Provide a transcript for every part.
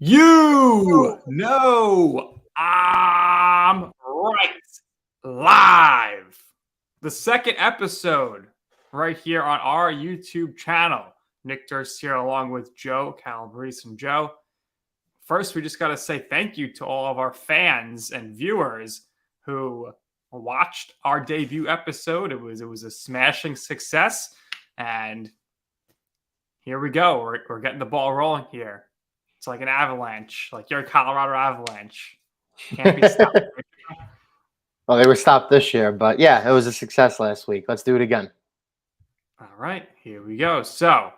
You know I'm right. Live. The second episode right here on our YouTube channel. Nick Durst here along with Joe Calabrese and Joe. First, we just got to say thank you to all of our fans and viewers who watched our debut episode. It was a smashing success. And here we go. We're getting the ball rolling here. It's like an avalanche, like your Colorado Avalanche. Can't be stopped. Well, they were stopped this year, but yeah, it was a success last week. Let's do it again. All right, here we go. So,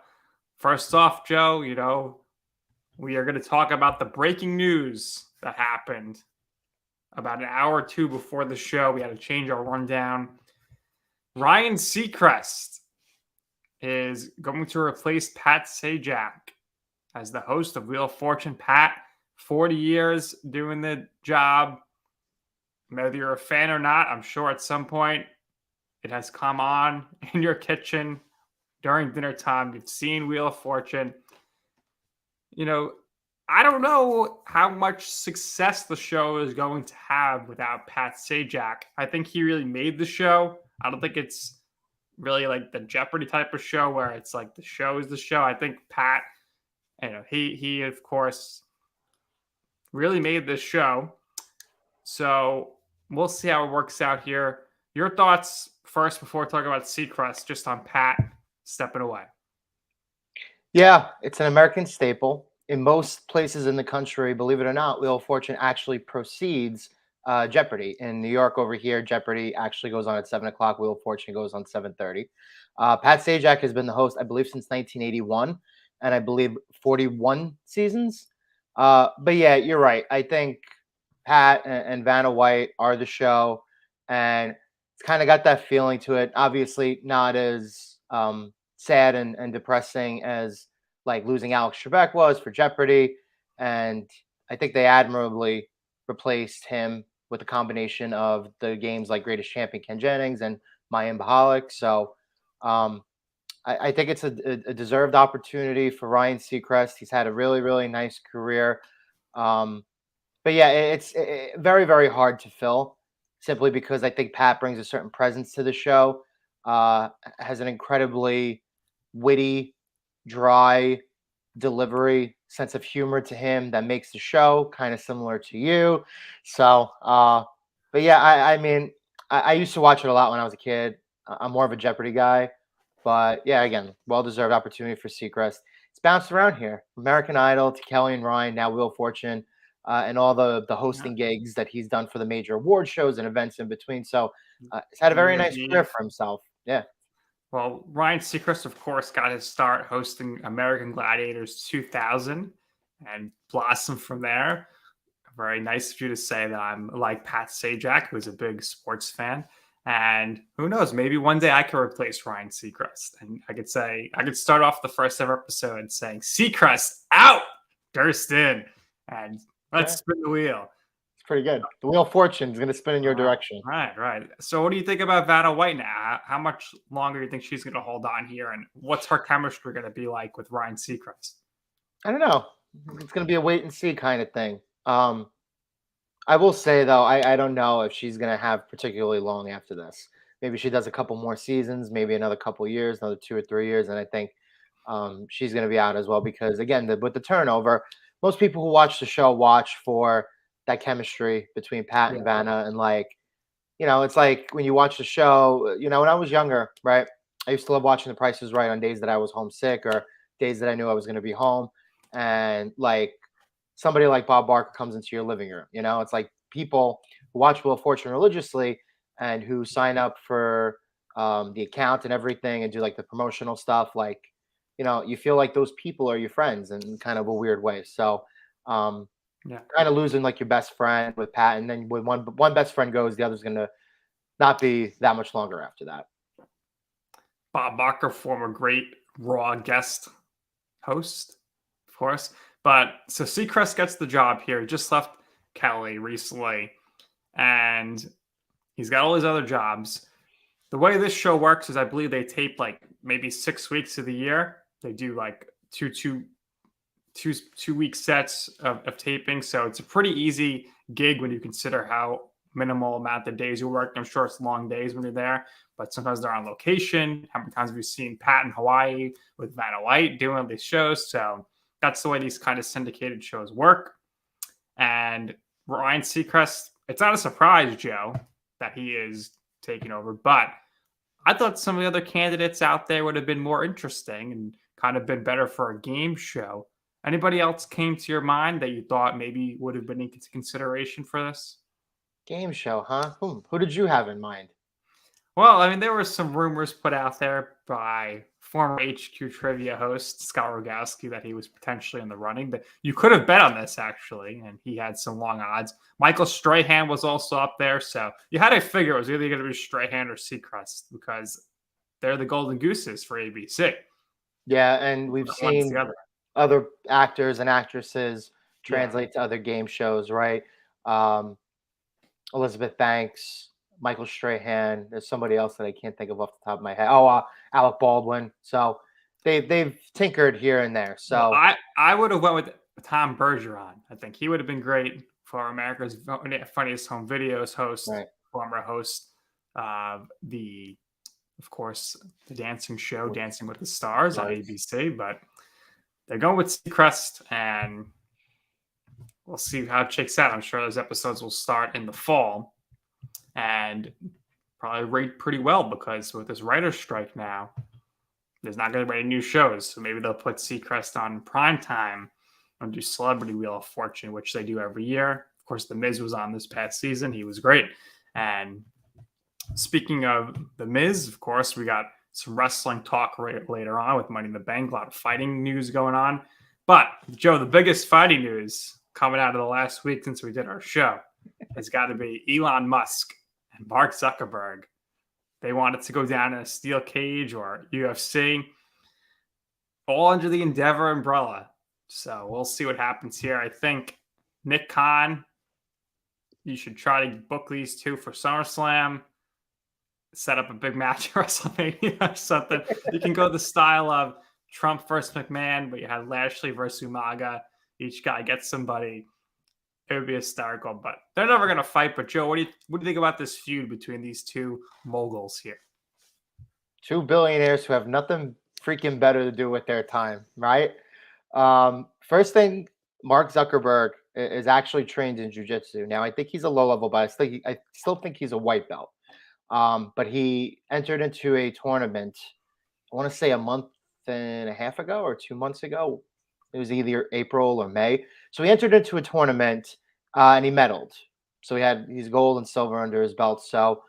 first off, Joe, we are going to talk about the breaking news that happened about an hour or two before the show. We had to change our rundown. Ryan Seacrest is going to replace Pat Sajak as the host of Wheel of Fortune. Pat, 40 years doing the job. Whether you're a fan or not, I'm sure at some point it has come on in your kitchen during dinner time. You've seen Wheel of Fortune. I don't know how much success the show is going to have without Pat Sajak. I think he really made the show. I don't think it's really like the Jeopardy type of show where it's like the show is the show. I think Pat, he of course really made this show. So we'll see how it works out here. Your thoughts first before talking about Seacrest, just on Pat stepping away. Yeah, it's an American staple. In most places in the country, believe it or not, Wheel of Fortune actually precedes Jeopardy. In New York over here, Jeopardy actually goes on at 7 o'clock. Wheel of Fortune goes on 7:30. Pat Sajak has been the host, I believe, since 1981, and I believe 41 seasons. But yeah, you're right. I think Pat and Vanna White are the show, and it's kind of got that feeling to it. Obviously, not as sad and depressing as like losing Alex Trebek was for Jeopardy, and I think they admirably replaced him with a combination of the games like Greatest Champion Ken Jennings and Mayim Bialik. So I think it's a deserved opportunity for Ryan Seacrest. He's had a really, really nice career. But yeah, it's very, very hard to fill simply because I think Pat brings a certain presence to the show, has an incredibly witty, dry delivery, sense of humor to him that makes the show kind of similar to you. So, but yeah, I mean, I used to watch it a lot when I was a kid. I'm more of a Jeopardy guy, but yeah, again, well-deserved opportunity for Seacrest. It's bounced around here, American Idol to Kelly and Ryan, now Wheel of Fortune, and all the hosting gigs that he's done for the major award shows and events in between. So he's had a very nice career for himself. Yeah. Well, Ryan Seacrest, of course, got his start hosting American Gladiators 2000 and blossomed from there. Very nice of you to say that I'm like Pat Sajak, who's a big sports fan. And who knows, maybe one day I could replace Ryan Seacrest. And I could start off the first ever episode saying, Seacrest out, Durst in, and let's spin the wheel. Pretty good. The Wheel of Fortune is going to spin in your direction. Right. So what do you think about Vanna White now? How much longer do you think she's going to hold on here? And what's her chemistry going to be like with Ryan Seacrest? I don't know. It's going to be a wait and see kind of thing. I will say, though, I don't know if she's going to have particularly long after this. Maybe she does a couple more seasons, maybe another couple years, another 2 or 3 years. And I think she's going to be out as well because, again, with the turnover, most people who watch the show watch for that chemistry between Pat and Vanna. And it's like when you watch the show, when I was younger, right, I used to love watching The Price is Right on days that I was homesick or days that I knew I was going to be home. And like somebody like Bob Barker comes into your living room, it's like people who watch Wheel of Fortune religiously and who sign up for the account and everything and do like the promotional stuff. Like, you feel like those people are your friends in kind of a weird way. So, kind of losing like your best friend with Pat, and then when one best friend goes, the other's gonna not be that much longer after that. Bob Barker, former great Raw guest host, of course. But so Seacrest gets the job here. He just left Kelly recently, and he's got all his other jobs. The way this show works is I believe they tape like maybe 6 weeks of the year. They do like two two-week sets of taping. So it's a pretty easy gig when you consider how minimal amount of days you work. I'm sure it's long days when you're there, but sometimes they're on location. How many times have you seen Pat in Hawaii with Vanna White doing these shows? So that's the way these kind of syndicated shows work. And Ryan Seacrest, it's not a surprise, Joe, that he is taking over, but I thought some of the other candidates out there would have been more interesting and kind of been better for a game show. Anybody else came to your mind that you thought maybe would have been into consideration for this? Game show, huh? Who did you have in mind? Well, I mean, there were some rumors put out there by former HQ Trivia host Scott Rogowski that he was potentially in the running. But you could have bet on this, actually, and he had some long odds. Michael Strahan was also up there, so you had to figure it was either going to be Strahan or Seacrest because they're the golden gooses for ABC. Yeah, and we've seen other actors and actresses translate to other game shows, right? Elizabeth Banks, Michael Strahan. There's somebody else that I can't think of off the top of my head. Alec Baldwin. So they've tinkered here and there. So well, I would have went with Tom Bergeron. I think he would have been great for America's Funniest Home Videos host, right. Former host of of course, the dancing show Dancing with the Stars on ABC. But they're going with Seacrest, and we'll see how it shakes out. I'm sure those episodes will start in the fall and probably rate pretty well because with this writer's strike now, there's not going to be any new shows. So maybe they'll put Seacrest on primetime and do Celebrity Wheel of Fortune, which they do every year. Of course, The Miz was on this past season. He was great. And speaking of The Miz, of course, we got some wrestling talk later on with Money in the Bank, a lot of fighting news going on. But, Joe, the biggest fighting news coming out of the last week since we did our show has got to be Elon Musk and Mark Zuckerberg. They wanted to go down in a steel cage or UFC, all under the Endeavor umbrella. So we'll see what happens here. I think Nick Khan, you should try to book these two for SummerSlam, set up a big match at WrestleMania or something. You can go the style of Trump versus McMahon, but you had Lashley versus Umaga. Each guy gets somebody. It would be hysterical, but they're never going to fight. But Joe, what do you think about this feud between these two moguls here? Two billionaires who have nothing freaking better to do with their time, right? First thing, Mark Zuckerberg is actually trained in jiu-jitsu. Now, I think he's a low level, but I still think he's a white belt. But he entered into a tournament, I want to say a month and a half ago or 2 months ago. It was either April or May. So he entered into a tournament and he medaled. So he's gold and silver under his belt. So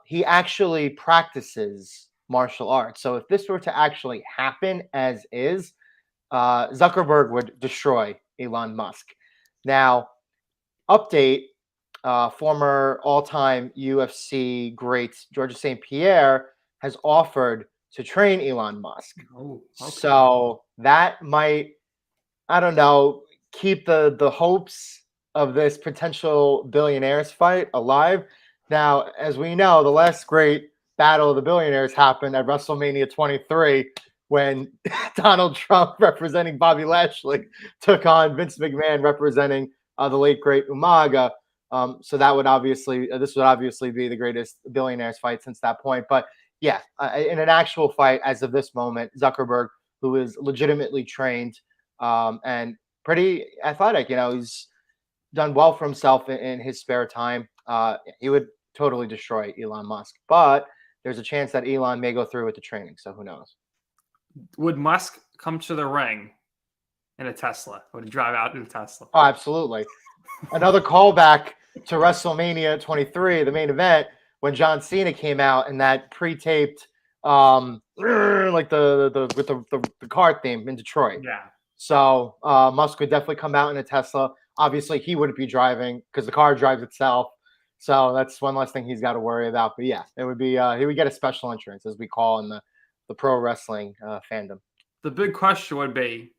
he actually practices martial arts. So if this were to actually happen as is, Zuckerberg would destroy Elon Musk. Now, update, former all-time UFC great Georges St. Pierre has offered to train Elon Musk. Oh, okay. So that might, I don't know, keep the hopes of this potential billionaires fight alive. Now, as we know, the last great battle of the billionaires happened at WrestleMania 23 when Donald Trump representing Bobby Lashley took on Vince McMahon representing the late great Umaga. So that would this would obviously be the greatest billionaires fight since that point. But yeah, in an actual fight as of this moment, Zuckerberg, who is legitimately trained and pretty athletic, he's done well for himself in his spare time. He would totally destroy Elon Musk. But there's a chance that Elon may go through with the training. So who knows? Would Musk come to the ring in a Tesla? Would he drive out in a Tesla? Oh, absolutely. Another callback to WrestleMania 23, the main event, when John Cena came out and that pre-taped like the car theme in Detroit. Yeah. So Musk would definitely come out in a Tesla. Obviously, he wouldn't be driving because the car drives itself. So that's one less thing he's got to worry about. But yeah, it would be he would get a special entrance, as we call in the pro wrestling fandom. The big question would be,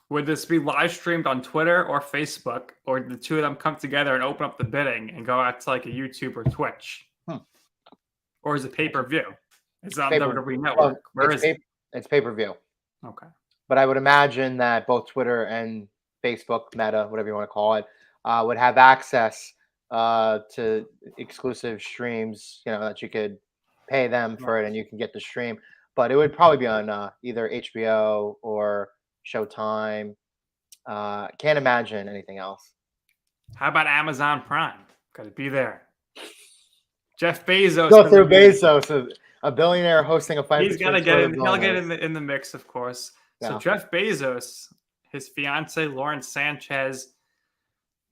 would this be live streamed on Twitter or Facebook, or the two of them come together and open up the bidding and go out to like a YouTube or Twitch? Or is it pay-per-view? It's on WWE Network. Where is it? It's pay-per-view. Okay. but I would imagine that both Twitter and Facebook, Meta, whatever you want to call it, would have access to exclusive streams. That you could pay them for it, and you can get the stream. But it would probably be on either HBO or Showtime. Can't imagine anything else. How about Amazon Prime? Got to be there. Jeff Bezos. Go through Bezos, a billionaire hosting a fight. He's got to get in. He'll get in the mix, of course. Yeah. So Jeff Bezos, his fiance Lauren Sanchez,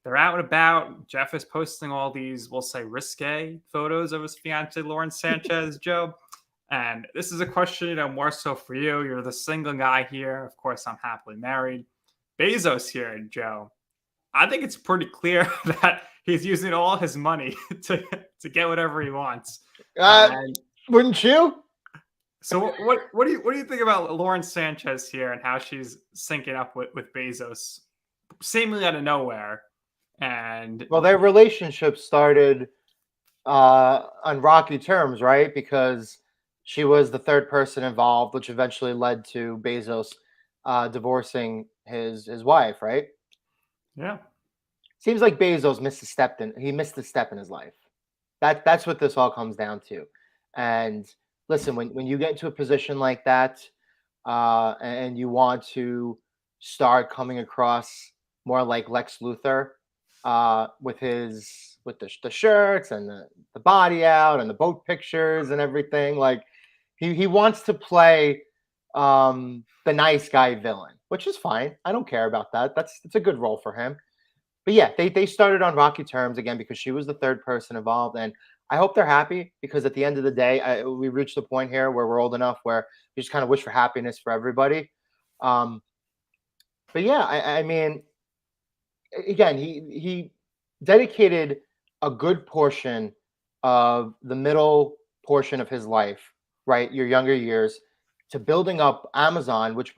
they're out and about. Jeff is posting all these, we'll say, risque photos of his fiance Lauren Sanchez, Joe. And this is a question, more so for you. You're the single guy here. Of course, I'm happily married. Bezos here, Joe. I think it's pretty clear that he's using all his money to get whatever he wants. Wouldn't you? So what do you think about Lauren Sanchez here and how she's syncing up with Bezos, seemingly out of nowhere? And well, their relationship started on rocky terms, right? Because she was the third person involved, which eventually led to Bezos divorcing his wife, right? Yeah. Seems like Bezos missed a step in his life. That's what this all comes down to. And listen, when you get into a position like that, and you want to start coming across more like Lex Luthor, with the shirts and the body out and the boat pictures and everything, like he wants to play the nice guy villain, which is fine. I don't care about that. It's a good role for him. But yeah, they started on rocky terms again because she was the third person involved, and I hope they're happy because at the end of the day, we reached the point here where we're old enough where we just kind of wish for happiness for everybody. But yeah, I mean, again, he dedicated a good portion of the middle portion of his life, right, your younger years, to building up Amazon, which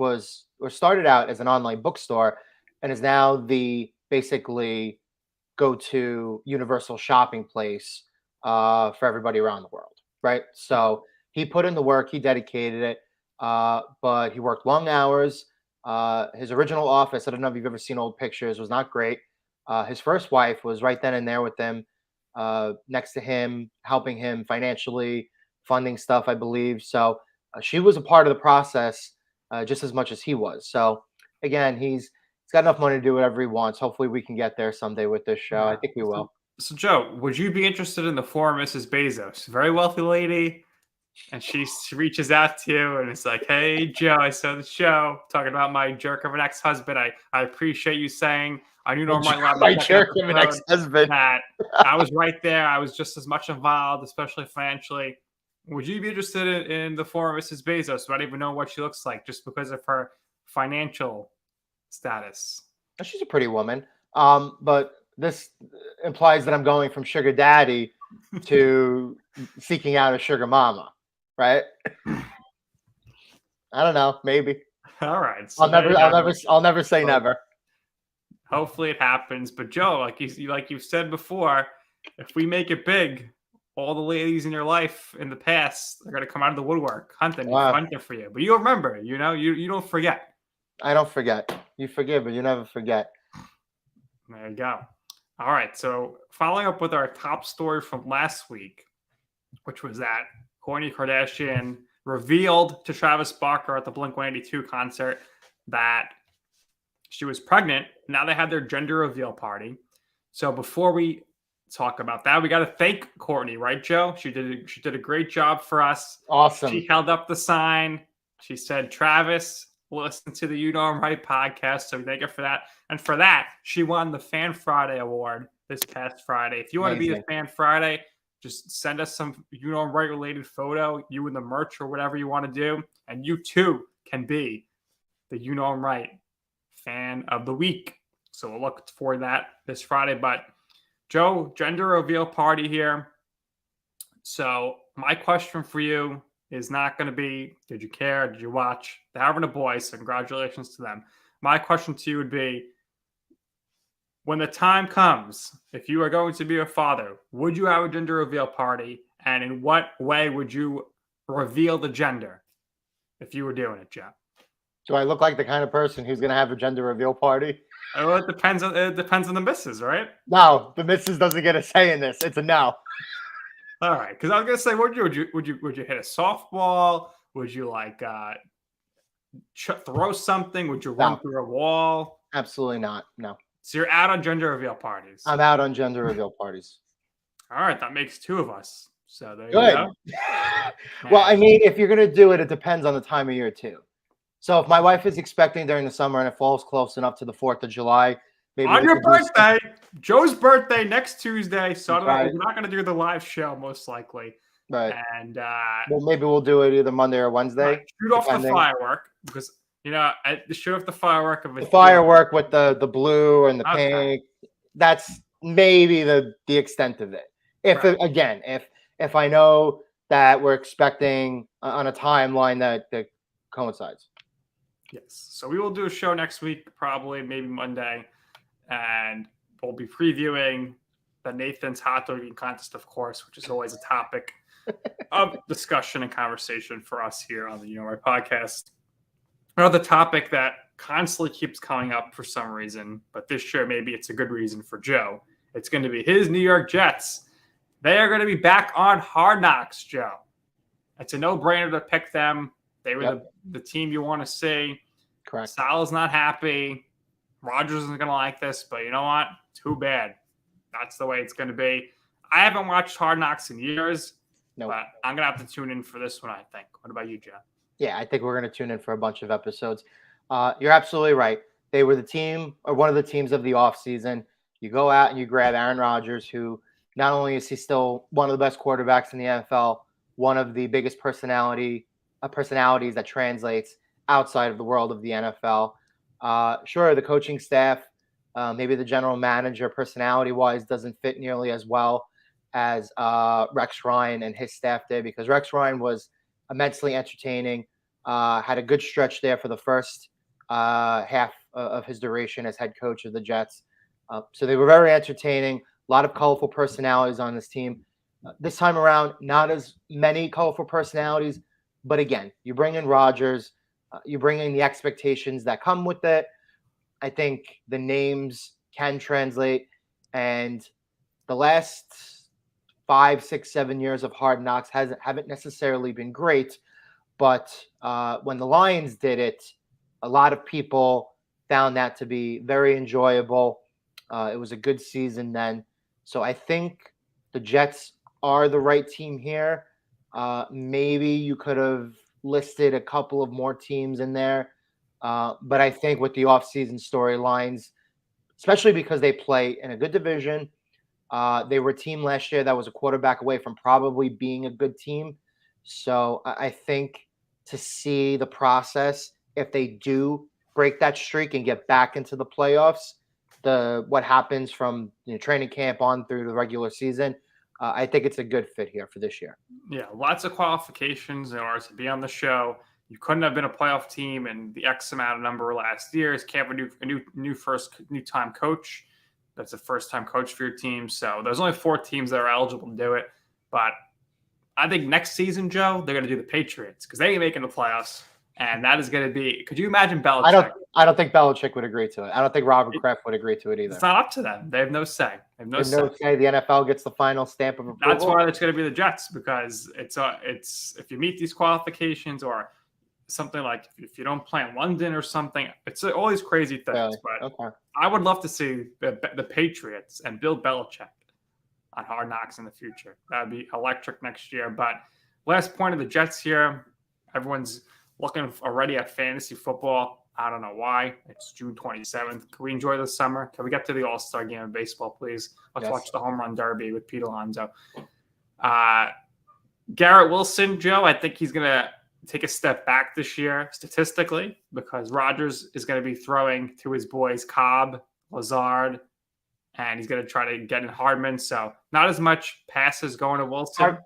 started out as an online bookstore and is now the basically go-to universal shopping place for everybody around the world, right? So he put in the work, he dedicated it, but he worked long hours. His original office, I don't know if you've ever seen old pictures, was not great. His first wife was right then and there with him, next to him, helping him financially, funding stuff, I believe. So she was a part of the process just as much as he was. So again, he's got enough money to do whatever he wants. Hopefully we can get there someday with this show. I think we will. So Joe, would you be interested in the former Mrs. Bezos? Very wealthy lady. And she reaches out to you and it's like, hey, Joe, I saw the show talking about my jerk of an ex-husband. I appreciate you saying I knew my jerk of an ex-husband. That I was right there. I was just as much involved, especially financially. Would you be interested in the former Mrs. Bezos? I don't even know what she looks like just because of her financial status. She's a pretty woman. But this implies that I'm going from sugar daddy to seeking out a sugar mama, right? I don't know. Maybe. All right. So I'll never say never. Hopefully it happens. But Joe, like you've said before, if we make it big, all the ladies in your life in the past are going to come out of the woodwork hunting for you. But you'll remember, you don't forget. I don't forget. You forgive, but you never forget. There you go. All right. So following up with our top story from last week, which was that Kourtney Kardashian revealed to Travis Barker at the Blink-182 concert that she was pregnant. Now they had their gender reveal party. So before we talk about that, we got to thank Kourtney, right, Joe? She did a great job for us. Awesome. She held up the sign. She said, Travis, listen to the You Know I'm Right podcast. So we thank her for that. And for that, she won the Fan Friday award this past Friday. If you want to be the Fan Friday, just send us some You Know I'm Right related photo, you and the merch or whatever you want to do. And you too can be the You Know I'm Right Fan of the Week. So we'll look for that this Friday. But Joe, gender reveal party here. So my question for you is not going to be, did you care? Did you watch? They're having a boy, so congratulations to them. My question to you would be, when the time comes, if you are going to be a father, would you have a gender reveal party? And in what way would you reveal the gender if you were doing it, Joe? Do I look like the kind of person who's going to have a gender reveal party? Well, it depends on the missus, right? No, the missus doesn't get a say in this. It's a no. All right, because I was gonna say, would you hit a softball? Would you like throw something? Would you run through a wall? Absolutely not. No. So you're out on gender reveal parties. I'm out on gender reveal parties. All right, that makes 2 of us. So there Good. you go. Well, I mean, if you're going to do it, it depends on the time of year too. So if my wife is expecting during the summer and it falls close enough to the 4th of July, maybe on your birthday, Joe's birthday next Tuesday. So right. we're not going to do the live show most likely. Right. And well, maybe we'll do it either Monday or Wednesday. Right. Shoot off the firework because shoot off the firework of the firework with the blue and the pink. That's maybe the extent of it. If if I know that we're expecting on a timeline that coincides. Yes. So we will do a show next week, probably maybe Monday, and we'll be previewing the Nathan's hot dog eating contest, of course, which is always a topic of discussion and conversation for us here on the You Know Why podcast. Another topic that constantly keeps coming up for some reason, but this year maybe it's a good reason for Joe. It's going to be his New York Jets. They are going to be back on Hard Knocks, Joe. It's a no-brainer to pick them. They were the team you want to see. Correct. Sal's not happy. Rodgers isn't going to like this, but you know what? Too bad. That's the way it's going to be. I haven't watched Hard Knocks in years, but I'm going to have to tune in for this one, I think. What about you, Joe? Yeah, I think we're going to tune in for a bunch of episodes. You're absolutely right. They were the team, or one of the teams of the offseason. You go out and you grab Aaron Rodgers, who not only is he still one of the best quarterbacks in the NFL, one of the biggest personalities that translates outside of the world of the NFL. Sure, the coaching staff, maybe the general manager, personality-wise, doesn't fit nearly as well as Rex Ryan and his staff did, because Rex Ryan was immensely entertaining, had a good stretch there for the first half of his duration as head coach of the Jets. So they were very entertaining. A lot of colorful personalities on this team. This time around, not as many colorful personalities, but again, you bring in Rodgers, you bring in the expectations that come with it. I think the names can translate, and the last 5, 6, 7 years of Hard Knocks haven't necessarily been great, but when the Lions did it, a lot of people found that to be very enjoyable. It was a good season then. So I think the Jets are the right team here. Maybe you could have listed a couple of more teams in there. But I think with the offseason storylines, especially because they play in a good division, they were a team last year that was a quarterback away from probably being a good team. So I think to see the process, if they do break that streak and get back into the playoffs, what happens from training camp on through the regular season, I think it's a good fit here for this year. Yeah, lots of qualifications in order to be on the show. You couldn't have been a playoff team in the X amount of number last year. You can't have a new time coach. That's a first-time coach for your team. So there's only 4 teams that are eligible to do it. But I think next season, Joe, they're going to do the Patriots because they ain't making the playoffs. And that is going to be – could you imagine Belichick? I don't think Belichick would agree to it. I don't think Robert Kraft would agree to it either. It's not up to them. They have no say. They have no say. The NFL gets the final stamp of approval. That's why it's going to be the Jets, because it's if you meet these qualifications or something like if you don't play in London or something, it's all these crazy things. Really? But okay. I would love to see the Patriots and Bill Belichick on Hard Knocks in the future. That would be electric next year. But last point of the Jets here, everyone's looking already at fantasy football. I don't know why. It's June 27th. Can we enjoy the summer? Can we get to the All-Star game of baseball, please? Let's watch the home run derby with Pete Alonso. Garrett Wilson, Joe, I think he's going to take a step back this year statistically because Rodgers is going to be throwing to his boys Cobb, Lazard, and he's going to try to get in Hardman. So not as much passes going to Wilson.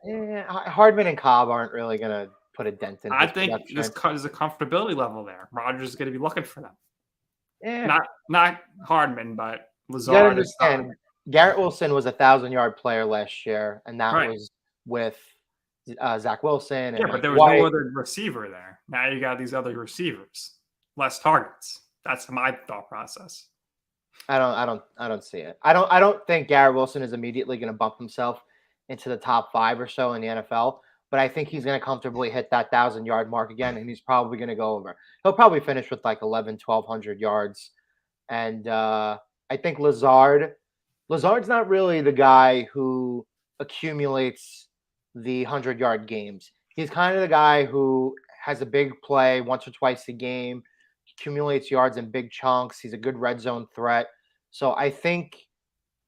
Hardman and Cobb aren't really going to put a dent in. I think there's a comfortability level there. Rodgers is going to be looking for them. Yeah. Not Hardman, but Lazard. You gotta understand, Garrett Wilson was a 1,000-yard player last year, and that was with Zach Wilson. Yeah, but there was no other receiver there. Now you got these other receivers. less targets. That's my thought process. I don't see it. I don't think Garrett Wilson is immediately going to bump himself into the top 5 or so in the NFL, but I think he's going to comfortably hit that 1,000-yard mark again, and he's probably going to go over. He'll probably finish with like 1,100 yards. And I think Lazard's not really the guy who accumulates the 100-yard games. He's kind of the guy who has a big play once or twice a game, accumulates yards in big chunks. He's a good red zone threat. So I think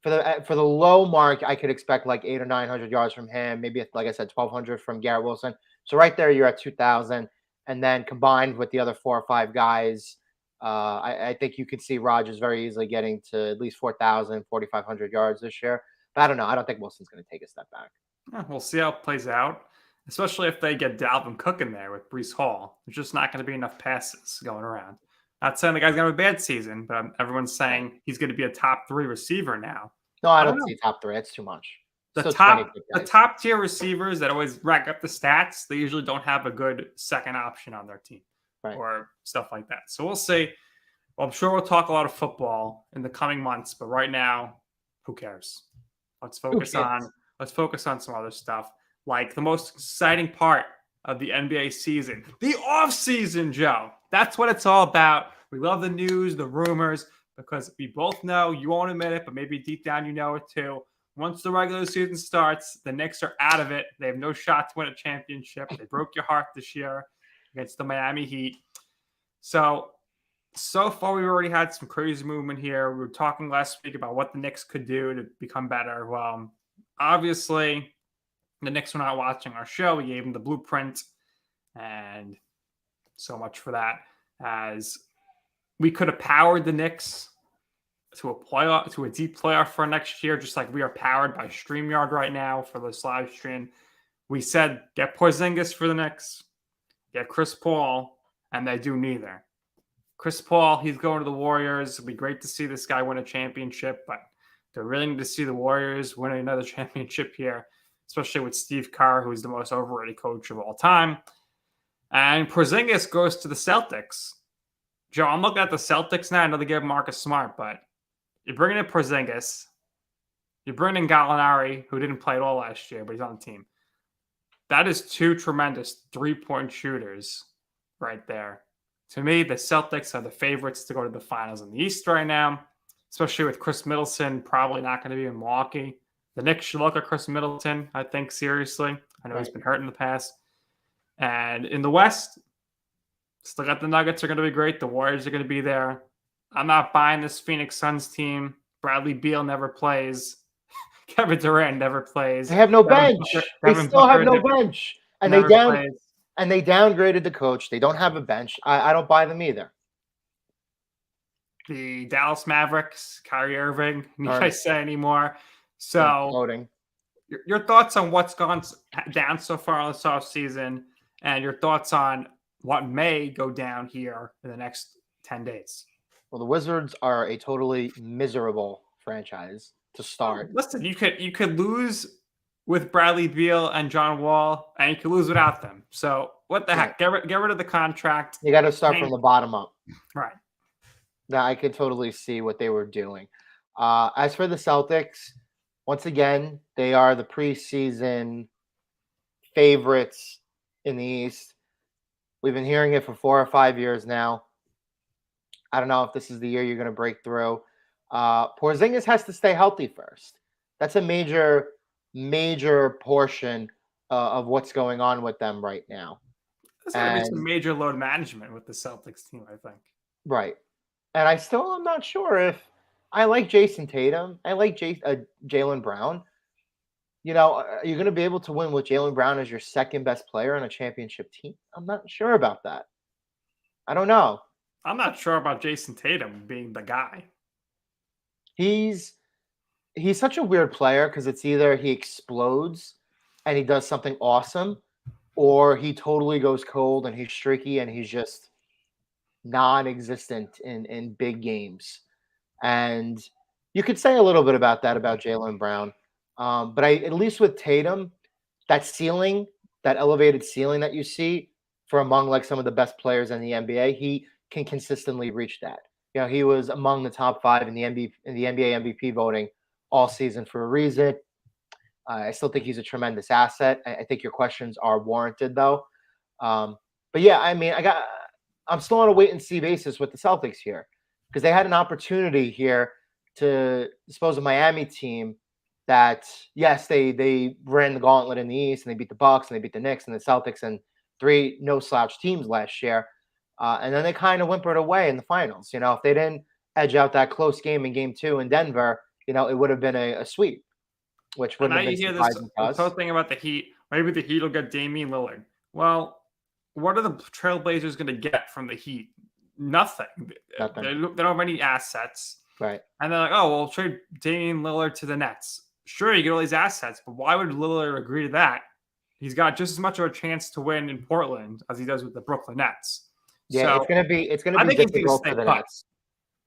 for the low mark, I could expect like 800 or 900 yards from him. Maybe, like I said, 1,200 from Garrett Wilson. So right there, you're at 2,000. And then combined with the other 4 or 5 guys, I think you could see Rodgers very easily getting to at least 4,000, 4,500 yards this year. But I don't know. I don't think Wilson's going to take a step back. Yeah, we'll see how it plays out, especially if they get Dalvin Cook in there with Breece Hall. There's just not going to be enough passes going around. Not saying the guy's going to have a bad season, but everyone's saying he's going to be a top 3 receiver now. No, I don't see top 3. That's too much. The top tier receivers that always rack up the stats, they usually don't have a good second option on their team. Right. Or stuff like that. So we'll see. Well, I'm sure we'll talk a lot of football in the coming months, but right now, who cares? Let's focus on some other stuff, like the most exciting part of the NBA season, the offseason, Joe. That's what it's all about. We love the news, the rumors, because we both know, you won't admit it, but maybe deep down you know it too. Once the regular season starts, the Knicks are out of it. They have no shot to win a championship. They broke your heart this year against the Miami Heat. So far, we've already had some crazy movement here. We were talking last week about what the Knicks could do to become better. Well, obviously, the Knicks were not watching our show. We gave them the blueprint, and so much for that. As we could have powered the Knicks to a deep playoff for next year, just like we are powered by StreamYard right now for this live stream. We said, get Porzingis for the Knicks, get Chris Paul, and they do neither. Chris Paul, he's going to the Warriors. It'll be great to see this guy win a championship, but they really need to see the Warriors win another championship here, especially with Steve Kerr, who's the most overrated coach of all time. And Porzingis goes to the Celtics. Joe, I'm looking at the Celtics now. I know they gave Marcus Smart, but you're bringing in Porzingis. You're bringing in Gallinari, who didn't play at all last year, but he's on the team. That is 2 tremendous 3-point shooters right there. To me, the Celtics are the favorites to go to the finals in the East right now, especially with Chris Middleton probably not going to be in Milwaukee. The Knicks should look at Chris Middleton, I think, seriously. I know he's been hurt in the past. And in the West, still got the Nuggets are going to be great. The Warriors are going to be there. I'm not buying this Phoenix Suns team. Bradley Beal never plays. Kevin Durant never plays. They have no bench. They still have no bench. And they downgraded the coach. They don't have a bench. I don't buy them either. The Dallas Mavericks, Kyrie Irving, you guys say anymore. So your thoughts on what's gone down so far on this offseason and your thoughts on what may go down here in the next 10 days. Well, the Wizards are a totally miserable franchise to start. Listen, you could lose with Bradley Beal and John Wall, and you could lose without them. So what the heck? Get rid of the contract. You got to start from the bottom up. Right. Now, I could totally see what they were doing. As for the Celtics, once again, they are the preseason favorites in the East. We've been hearing it for 4 or 5 years now. I don't know if this is the year you're going to break through. Porzingis has to stay healthy first. That's a major portion of what's going on with them right now. There's going to be some major load management with the Celtics team, I think. Right. And I still am not sure if I like Jason Tatum. I like Jaylen Brown. You know, are you going to be able to win with Jaylen Brown as your second best player on a championship team? I'm not sure about that. I don't know. I'm not sure about Jason Tatum being the guy. He's such a weird player because it's either he explodes and he does something awesome, or he totally goes cold and he's streaky and he's just non-existent in big games. And you could say a little bit about that about Jaylen Brown. But at least with Tatum, that ceiling, that elevated ceiling that you see for among like some of the best players in the NBA, can consistently reach that. You know, he was among the top 5 in the NBA MVP voting all season for a reason. I still think he's a tremendous asset. I think your questions are warranted, though. But yeah, I mean, I'm still on a wait and see basis with the Celtics here because they had an opportunity here to dispose of Miami team that, yes, they ran the gauntlet in the East and they beat the Bucks and they beat the Knicks and the Celtics and 3 no slouch teams last year. And then they kind of whimpered away in the finals. You know, if they didn't edge out that close game in game 2 in Denver, you know, it would have been a sweep, which wouldn't have been surprising to us. Whole thing about the Heat. Maybe the Heat will get Damian Lillard. Well, what are the Trailblazers going to get from the Heat? Nothing. They don't have any assets. Right. And they're like, oh, we'll trade Damian Lillard to the Nets. Sure, you get all these assets, but why would Lillard agree to that? He's got just as much of a chance to win in Portland as he does with the Brooklyn Nets. Yeah, so, it's gonna be difficult for the Nets.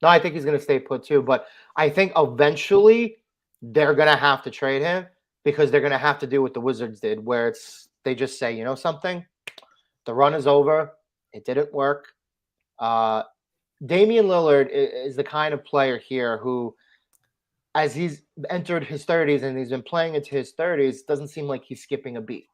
No, I think he's gonna stay put too, but I think eventually they're gonna have to trade him because they're gonna have to do what the Wizards did, where they just say, you know something, the run is over, it didn't work. Damian Lillard is the kind of player here who, as he's entered his 30s and he's been playing into his 30s, doesn't seem like he's skipping a beat.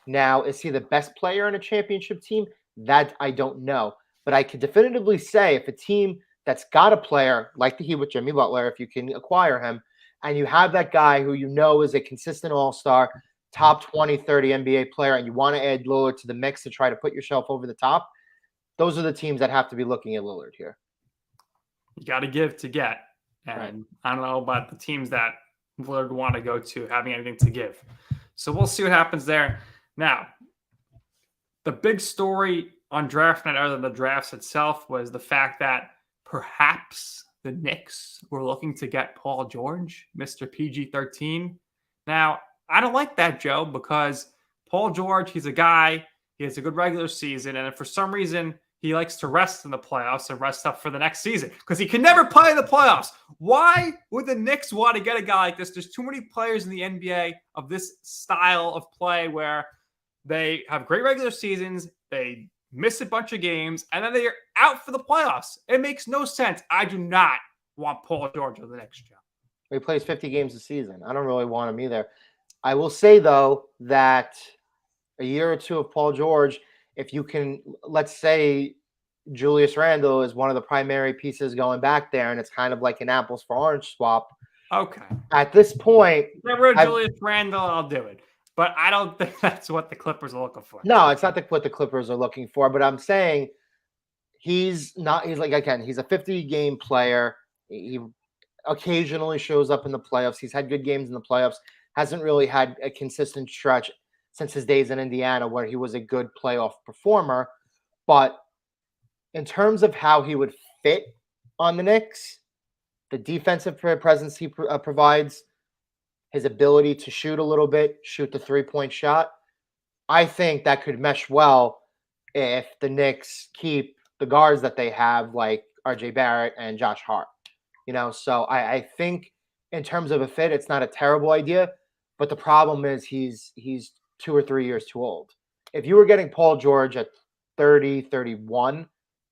Now, is he the best player on a championship team? That I don't know. But I can definitively say if a team that's got a player like the Heat with Jimmy Butler, if you can acquire him, and you have that guy who you know is a consistent all-star, top 20, 30 NBA player, and you want to add Lillard to the mix to try to put yourself over the top, those are the teams that have to be looking at Lillard here. You got to give to get. And right. I don't know about the teams that Lillard want to go to having anything to give. So we'll see what happens there. Now, the big story on draft night, other than the drafts itself, was the fact that perhaps the Knicks were looking to get Paul George, Mr. PG-13. Now, I don't like that, Joe, because Paul George, he's a guy, he has a good regular season, and if for some reason he likes to rest in the playoffs and rest up for the next season because he can never play in the playoffs. Why would the Knicks want to get a guy like this? There's too many players in the NBA of this style of play where they have great regular seasons, they miss a bunch of games, and then they're out for the playoffs. It makes no sense. I do not want Paul George on the next job. He plays 50 games a season. I don't really want him either. I will say, though, that a year or two of Paul George, if you can, let's say Julius Randle is one of the primary pieces going back there, and it's kind of like an apples for orange swap. Okay. At this point, get rid of Julius Randle, I'll do it. But I don't think that's what the Clippers are looking for. No, it's not what the Clippers are looking for. But I'm saying he's like, again, he's a 50-game player. He occasionally shows up in the playoffs. He's had good games in the playoffs. Hasn't really had a consistent stretch since his days in Indiana where he was a good playoff performer. But in terms of how he would fit on the Knicks, the defensive presence he provides, his ability to shoot a little bit, shoot the three-point shot, I think that could mesh well if the Knicks keep the guards that they have, like RJ Barrett and Josh Hart. You know, so I think in terms of a fit, it's not a terrible idea. But the problem is he's 2 or 3 years too old. If you were getting Paul George at 30, 31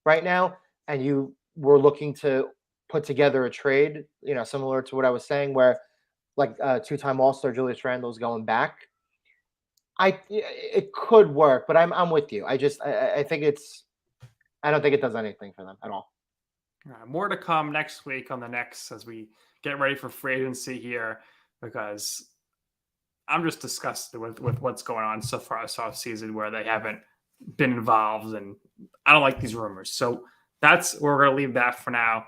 right now, and you were looking to put together a trade, you know, similar to what I was saying, where like two-time All-Star Julius Randle is going back, it could work. But I'm with you. I don't think it does anything for them at all. All right, more to come next week on the Knicks as we get ready for free agency here, because I'm just disgusted with what's going on so far this offseason where they haven't been involved, and I don't like these rumors. So that's where we're going to leave that for now.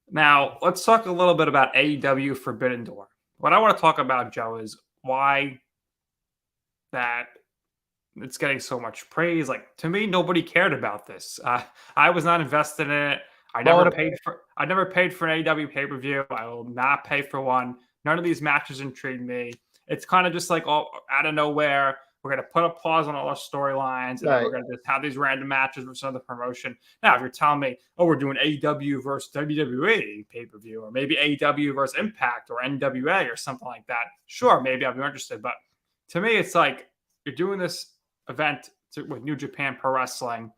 Now, let's talk a little bit about AEW Forbidden Door. What I want to talk about, Joe, is why that it's getting so much praise. Like, to me, nobody cared about this. I was not invested in it. I never paid for an AEW pay-per-view. I will not pay for one. None of these matches intrigue me. It's kind of just like all out of nowhere. We're going to put a pause on all our storylines, and then we're going to just have these random matches with some of the promotion. Now, if you're telling me, oh, we're doing AEW versus WWE pay-per-view, or maybe AEW versus Impact or NWA or something like that, sure, maybe I'll be interested. But to me, it's like you're doing this event with New Japan Pro Wrestling,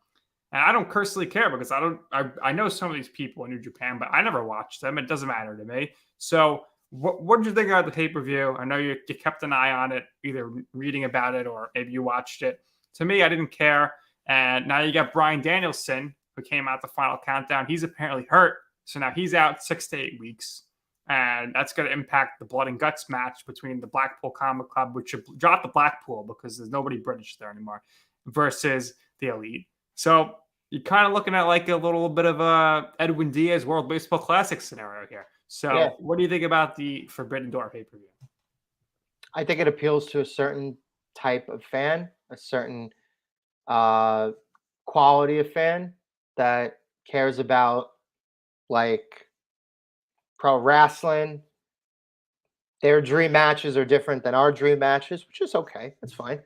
And I don't personally care because I know some of these people in New Japan, but I never watched them. It doesn't matter to me. So what did you think about the pay-per-view? I know you kept an eye on it, either reading about it or maybe you watched it. To me, I didn't care. And now you got Bryan Danielson, who came out the final countdown. He's apparently hurt. So now he's out 6 to 8 weeks. And that's going to impact the blood and guts match between the Blackpool Combat Club, which should drop the Blackpool because there's nobody British there anymore, versus the Elite. So you're kind of looking at like a little bit of a Edwin Diaz World Baseball Classic scenario here. So what do you think about the Forbidden Door pay-per-view? I think it appeals to a certain type of fan, a certain quality of fan that cares about like pro wrestling. Their dream matches are different than our dream matches, which is okay. That's fine.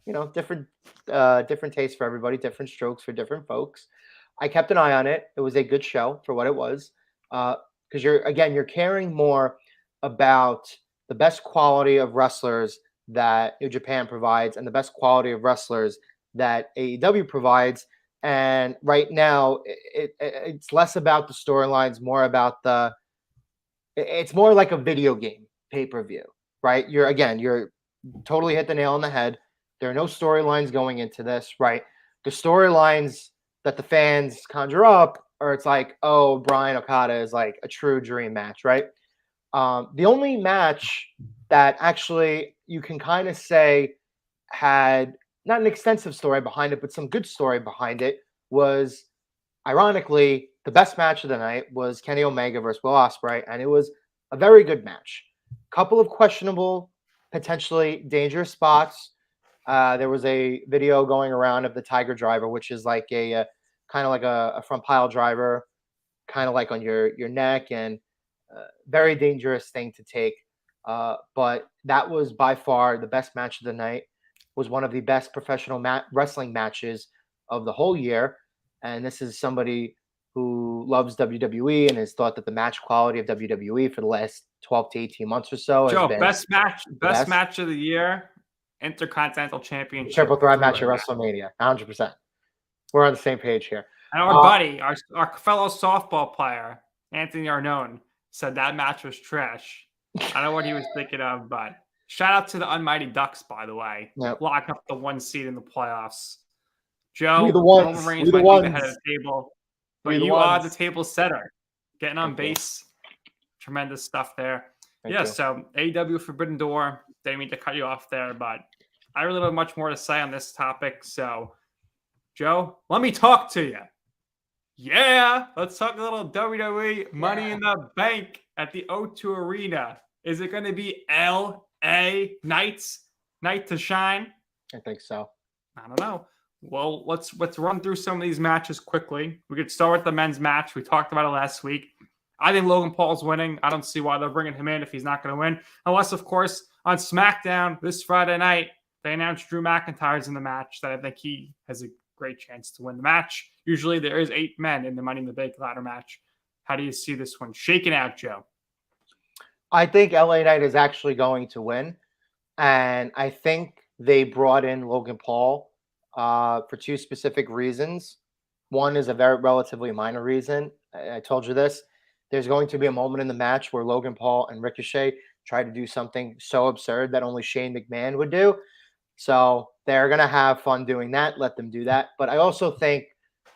You know, different tastes for everybody, different strokes for different folks. I kept an eye on it. It was a good show for what it was. Because you're caring more about the best quality of wrestlers that New Japan provides and the best quality of wrestlers that AEW provides. And right now, it's less about the storylines, more about it's more like a video game pay-per-view, right? You're totally hit the nail on the head. There are no storylines going into this, right? The storylines that the fans conjure up, or it's like, oh, Brian Okada is like a true dream match, right? The only match that actually you can kind of say had not an extensive story behind it, but some good story behind it was, ironically, the best match of the night was Kenny Omega versus Will Ospreay, and it was a very good match. Couple of questionable, potentially dangerous spots. There was a video going around of the Tiger Driver, which is like a kind of like a front pile driver, kind of like on your neck, and very dangerous thing to take. But that was by far the best match of the night. Was one of the best professional wrestling matches of the whole year. And this is somebody who loves WWE and has thought that the match quality of WWE for the last 12 to 18 months or so has been best match of the year, Intercontinental Championship. Triple threat match at WrestleMania, 100%. We're on the same page here. And our buddy, our fellow softball player, Anthony Arnone, said that match was trash. I don't know what he was thinking of, but shout out to the Unmighty Ducks, by the way. Yep. Locking up the 1 seed in the playoffs. Joe, Roman Reigns might be the head of the table, but you are the table setter. Getting on base. Tremendous stuff there. Thank you. So AEW Forbidden Door. Didn't mean to cut you off there, but I really don't have much more to say on this topic. So, Joe, let me talk to you. Yeah, let's talk a little WWE Money in the Bank at the O2 Arena. Is it going to be LA Knights night to shine? I think so. I don't know. Well, let's run through some of these matches quickly. We could start with the men's match. We talked about it last week. I think Logan Paul's winning. I don't see why they're bringing him in if he's not going to win. Unless, of course, on SmackDown this Friday night, they announced Drew McIntyre's in the match, that I think he has a great chance to win the match. Usually there is 8 men in the Money in the Bank ladder match. How do you see this one shaking out, Joe? I think LA Knight is actually going to win. And I think they brought in Logan Paul for 2 specific reasons. One is a very relatively minor reason. I told you this. There's going to be a moment in the match where Logan Paul and Ricochet try to do something so absurd that only Shane McMahon would do. So they're going to have fun doing that. Let them do that. But I also think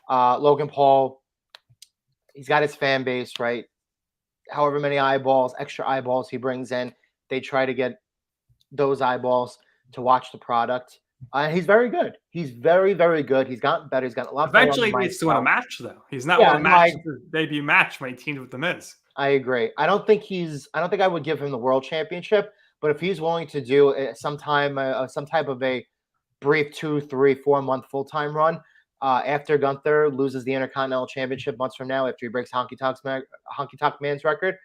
Logan Paul, he's got his fan base, right? However many extra eyeballs he brings in, they try to get those eyeballs to watch the product. He's very good. He's very, very good. He's gotten better. He's gotten a lot better. Eventually, he needs to win a match, though. He's not won a match since his debut match when he teamed with The Miz. I agree. I don't think I would give him the world championship, but if he's willing to do some type of a brief 2, 3, 4 month full-time run after Gunther loses the Intercontinental Championship months from now, after he breaks Honky Tonk Man's record,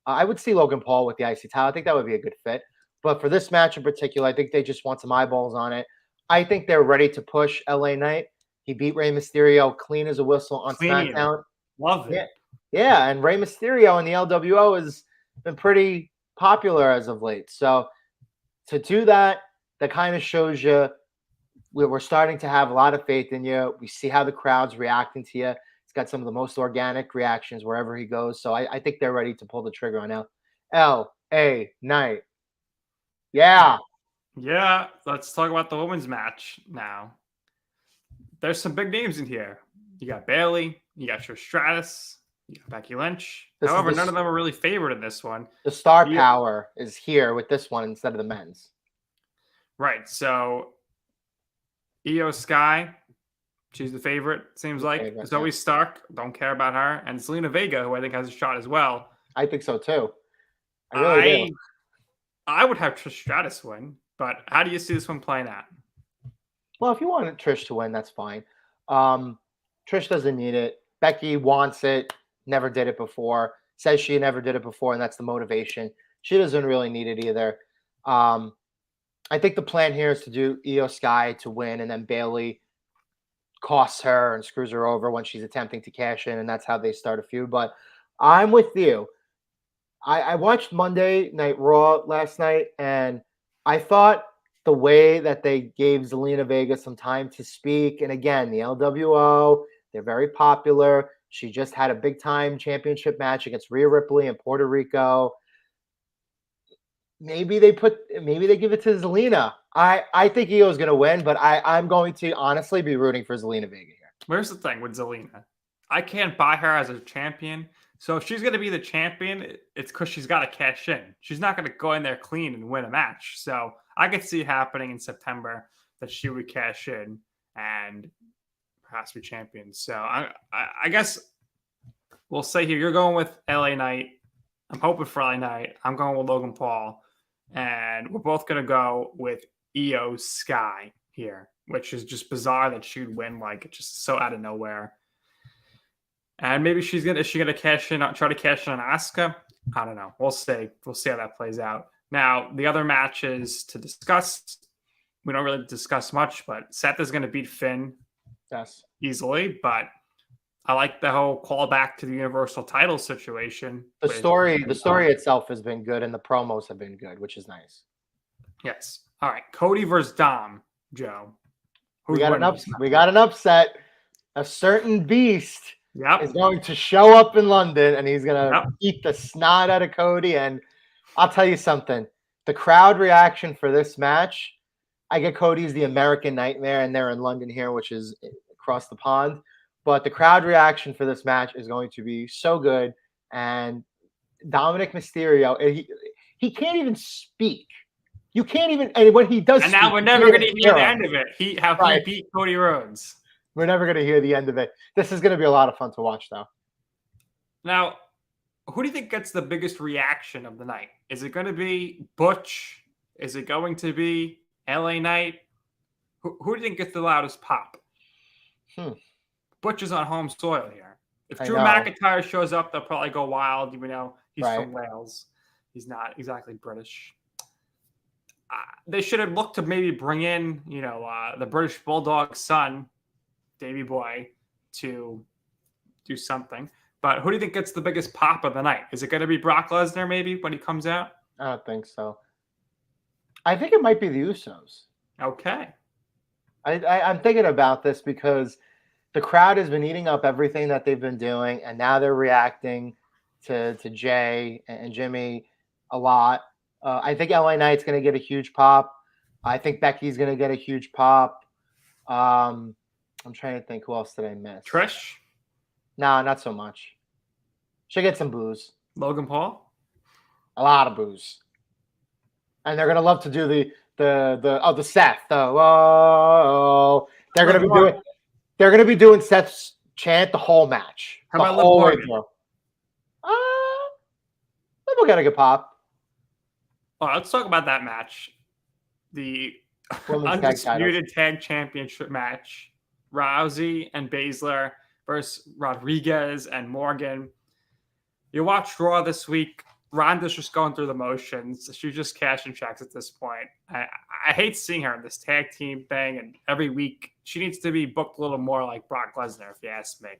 I would see Logan Paul with the IC title. I think that would be a good fit. But for this match in particular, I think they just want some eyeballs on it. I think they're ready to push LA Knight. He beat Rey Mysterio clean as a whistle on SmackDown. Love it. Yeah, and Rey Mysterio in the LWO has been pretty popular as of late. So to do that, that kind of shows you we're starting to have a lot of faith in you. We see how the crowd's reacting to you. He's got some of the most organic reactions wherever he goes. So I think they're ready to pull the trigger on L.A. Knight. Yeah. Yeah, let's talk about the women's match now. There's some big names in here. You got Bailey, you got Trish Stratus, you got Becky Lynch. However, none of them are really favored in this one. The star power is here with this one instead of the men's. Right. So Io Sky, she's the favorite, seems like. Zoe Stark, don't care about her. And Zelina Vega, who I think has a shot as well. I think so too. I really do. I would have Trish Stratus win, but how do you see this one playing out? Well, if you want Trish to win, that's fine. Trish doesn't need it. Becky wants it, never did it before, says she never did it before, and that's the motivation. She doesn't really need it either. I think the plan here is to do Io Sky to win, and then Bailey costs her and screws her over when she's attempting to cash in, and that's how they start a feud. But I'm with you. I watched Monday Night Raw last night, and I thought the way that they gave Zelina Vega some time to speak, and again, the LWO, they're very popular. She just had a big-time championship match against Rhea Ripley in Puerto Rico. Maybe they give it to Zelina. I think Io's going to win, but I'm going to honestly be rooting for Zelina Vega here. Here's the thing with Zelina. I can't buy her as a champion. So if she's going to be the champion, it's because she's got to cash in. She's not going to go in there clean and win a match. So I could see it happening in September that she would cash in and perhaps be champion. So I guess we'll say here, you're going with LA Knight. I'm hoping for LA Knight. I'm going with Logan Paul. And we're both going to go with Io Sky here, which is just bizarre that she'd win. Like, it's just so out of nowhere. And maybe is she gonna cash in, try to cash in on Asuka? I don't know. We'll see. We'll see how that plays out. Now, the other matches to discuss, we don't really discuss much, but Seth is going to beat Finn easily. But I like the whole callback to the Universal title situation. The story itself has been good, and the promos have been good, which is nice. Yes. All right. Cody versus Dom, Joe. We got an upset. A certain beast. Is going to show up in London, and he's going to eat the snot out of Cody. And I'll tell you something. The crowd reaction for this match, I get Cody's the American Nightmare, and they're in London here, which is across the pond. But the crowd reaction for this match is going to be so good. And Dominic Mysterio, he can't even speak. You can't even – and when he does – And now we're never going to hear the end of it. He beat Cody Rhodes. We're never going to hear the end of it. This is going to be a lot of fun to watch, though. Now, who do you think gets the biggest reaction of the night? Is it going to be Butch? Is it going to be LA Knight? Who do you think gets the loudest pop? Butch is on home soil here. If Drew McIntyre shows up, they'll probably go wild, even though he's from Wales. He's not exactly British. They should have looked to maybe bring in, the British Bulldog's son, Davey Boy, to do something. But who do you think gets the biggest pop of the night? Is it going to be Brock Lesnar maybe when he comes out? I don't think so. I think it might be the Usos. Okay. I'm thinking about this because the crowd has been eating up everything that they've been doing, and now they're reacting to Jay and Jimmy a lot. I think LA Knight's going to get a huge pop. I think Becky's going to get a huge pop. I'm trying to think. Who else did I miss? Trish? No, not so much. She'll get some booze. Logan Paul? A lot of booze. And they're going to love to do the Seth. They're going to be doing Seth's chant the whole match. How about Liv Morgan? We'll get a good pop. Well, let's talk about that match. The undisputed tag championship match. Rousey and Baszler versus Rodriguez and Morgan. You watched Raw this week. Ronda's just going through the motions. She's just cashing checks at this point. I hate seeing her in this tag team thing, and every week she needs to be booked a little more like Brock Lesnar, if you ask me.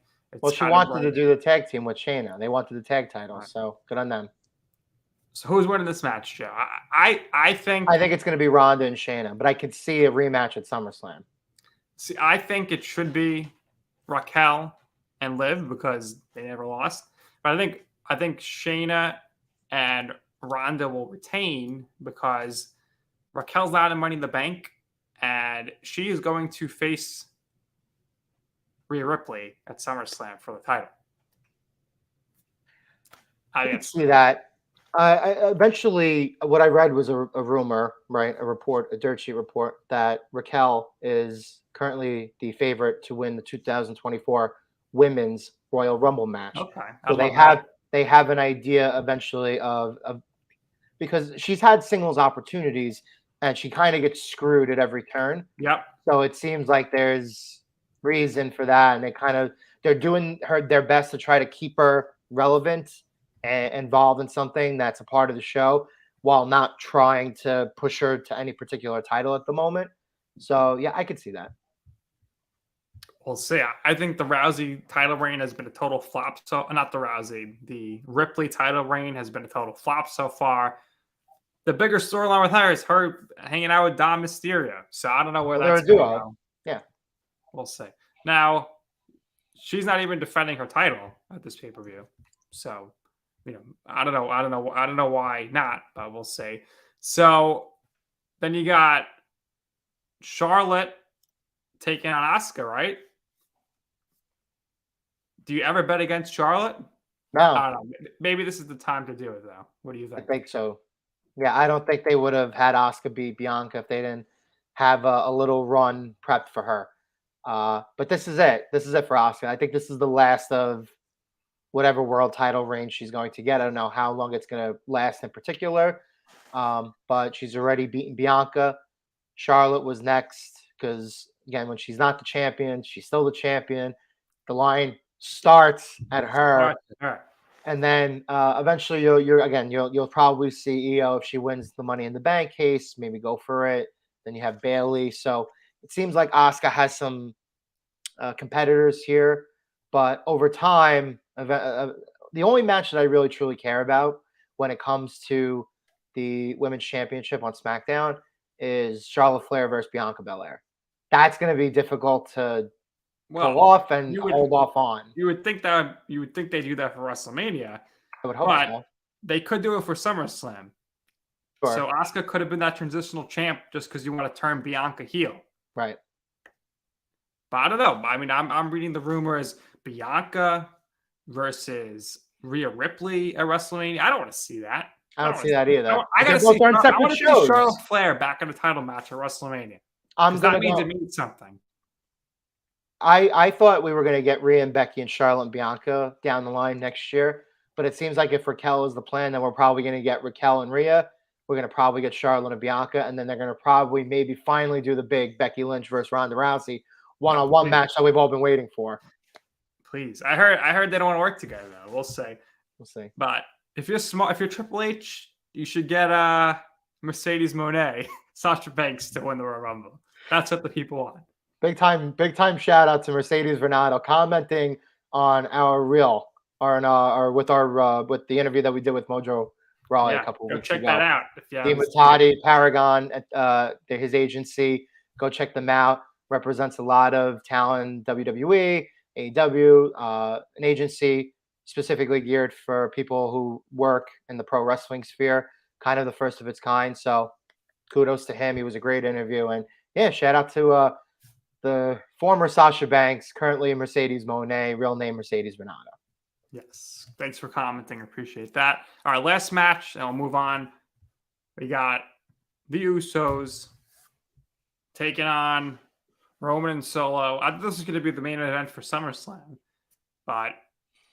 Well, she wanted to do the tag team with Shayna. They wanted the tag title, so good on them. So who's winning this match, Joe? I think it's going to be Ronda and Shayna, but I could see a rematch at SummerSlam. See, I think it should be Raquel and Liv because they never lost. But I think Shayna and Ronda will retain because Raquel's not in Money in the Bank, and she is going to face Rhea Ripley at SummerSlam for the title. I can see that. Eventually, what I read was a rumor, right? A report, a dirt sheet report that Raquel is currently the favorite to win the 2024 Women's Royal Rumble match. Okay, so they have an idea eventually of because she's had singles opportunities and she kind of gets screwed at every turn. Yep. So it seems like there's reason for that, and they're doing their best to try to keep her relevant and involved in something that's a part of the show while not trying to push her to any particular title at the moment. So yeah, I could see that. We'll see. I think the Rousey title reign has been a total flop. So not the Rousey, the Ripley title reign has been a total flop so far. The bigger storyline with her is her hanging out with Dom Mysterio. So I don't know where that's going to go. Yeah, we'll see. Now, she's not even defending her title at this pay-per-view. So, I don't know why not, but we'll see. So then you got Charlotte taking on Asuka, right? Do you ever bet against Charlotte? No. I don't know. Maybe this is the time to do it, though. What do you think? I think so. Yeah, I don't think they would have had Asuka beat Bianca if they didn't have a little run prepped for her. But this is it. This is it for Asuka. I think this is the last of whatever world title reign she's going to get. I don't know how long it's going to last in particular. But she's already beaten Bianca. Charlotte was next because, again, when she's not the champion, she's still the champion. The line starts at her. And then eventually you'll probably see Io if she wins the Money in the Bank case, maybe go for it. Then you have Bayley. So it seems like Asuka has some competitors here, but over time, the only match that I really truly care about when it comes to the Women's Championship on SmackDown is Charlotte Flair versus Bianca Belair. That's going to be difficult to pull off and hold off on. You would think they do that for WrestleMania. I would hope so. They could do it for SummerSlam. Sure. So Asuka could have been that transitional champ just because you want to turn Bianca heel. Right. But I don't know. I mean, I'm reading the rumor as Bianca versus Rhea Ripley at WrestleMania. I don't want to see that. I don't see that either. I got to see Charlotte Flair back in a title match at WrestleMania. That means it means something. I thought we were going to get Rhea and Becky and Charlotte and Bianca down the line next year, but it seems like if Raquel is the plan, then we're probably going to get Raquel and Rhea. We're going to probably get Charlotte and Bianca, and then they're going to probably maybe finally do the big Becky Lynch versus Ronda Rousey one-on-one match that we've all been waiting for. Please, I heard they don't want to work together though. We'll see. But if you're smart, if you're Triple H, you should get Mercedes Moné, Sasha Banks to win the Royal Rumble. That's what the people want. Big time shout out to Mercedes Renato commenting on our reel with the interview that we did with Mojo Rawley a couple of weeks ago. Check that out. Dematati, Paragon, his agency. Go check them out. Represents a lot of talent, WWE, AEW, an agency specifically geared for people who work in the pro wrestling sphere, kind of the first of its kind. So kudos to him. He was a great interview. And yeah, shout out to the former Sasha Banks, currently Mercedes Moné, real name Mercedes Renato. Yes. Thanks for commenting. Appreciate that. All right, last match, and I'll move on. We got the Usos taking on Roman and Solo. This is going to be the main event for SummerSlam, but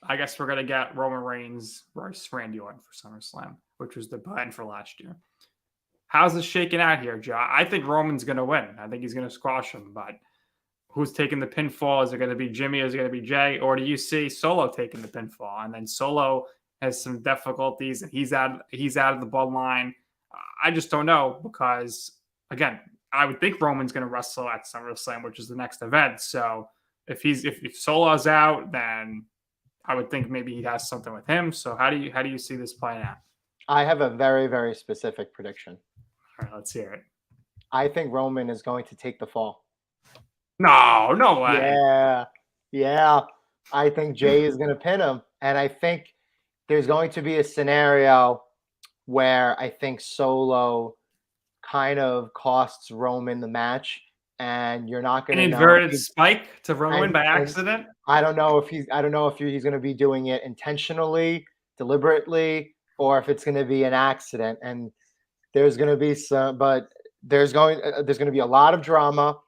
I guess we're going to get Roman Reigns versus Randy Orton for SummerSlam, which was the plan for last year. How's this shaking out here, Joe? I think Roman's going to win. I think he's going to squash him, but who's taking the pinfall? Is it going to be Jimmy? Is it going to be Jay? Or do you see Solo taking the pinfall? And then Solo has some difficulties, and he's out of the bloodline. I just don't know because, again, I would think Roman's going to wrestle at SummerSlam, which is the next event. So if Solo's out, then I would think maybe he has something with him. So how do you see this playing out? I have a very, very specific prediction. All right, let's hear it. I think Roman is going to take the fall. No way. Yeah. I think Jay is going to pin him. And I think there's going to be a scenario where I think Solo kind of costs Roman the match, and you're not going An to know. inverted spike to Roman by And accident. I don't know if he's going to be doing it intentionally, deliberately, or if it's going to be an accident. And there's going to be there's going to be a lot of drama.